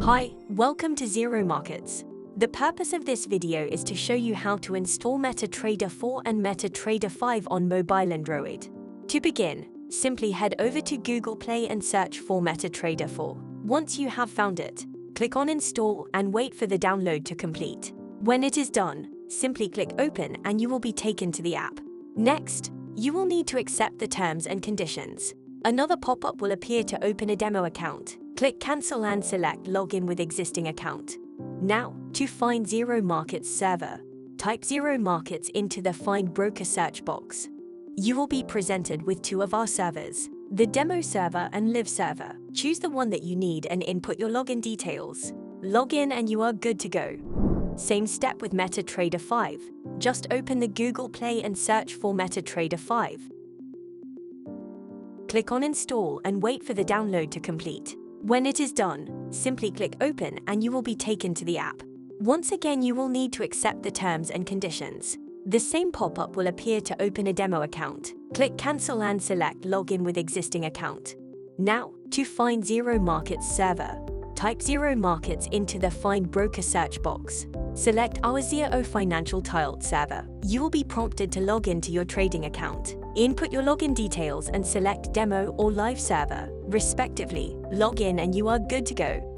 Hi, welcome to Zero Markets. The purpose of this video is to show you how to install Metatrader 4 and Metatrader 5 on mobile Android. To begin, simply head over to Google Play and search for Metatrader 4. Once you have found it, click on Install and wait for the download to complete. When it is done, simply click Open and you will be taken to the app. Next, you will need to accept the terms and conditions. Another pop-up will appear to open a demo account. Click Cancel and select Login with existing account. Now, to find Zero Markets server, type Zero Markets into the Find Broker search box. You will be presented with two of our servers, the Demo server and Live server. Choose the one that you need and input your login details. Log in and you are good to go. Same step with Metatrader 5. Just open the Google Play and search for Metatrader 5. Click on Install and wait for the download to complete. When it is done, simply click Open and you will be taken to the app. Once again, you will need to accept the terms and conditions. The same pop-up will appear to open a demo account. Click Cancel and select Login with existing account. Now, to find Zero Markets server, type Zero Markets into the Find Broker search box. Select our Zero Financial tiled server. You will be prompted to log into your trading account. Input your login details and select Demo or Live server, respectively. Log in and you are good to go.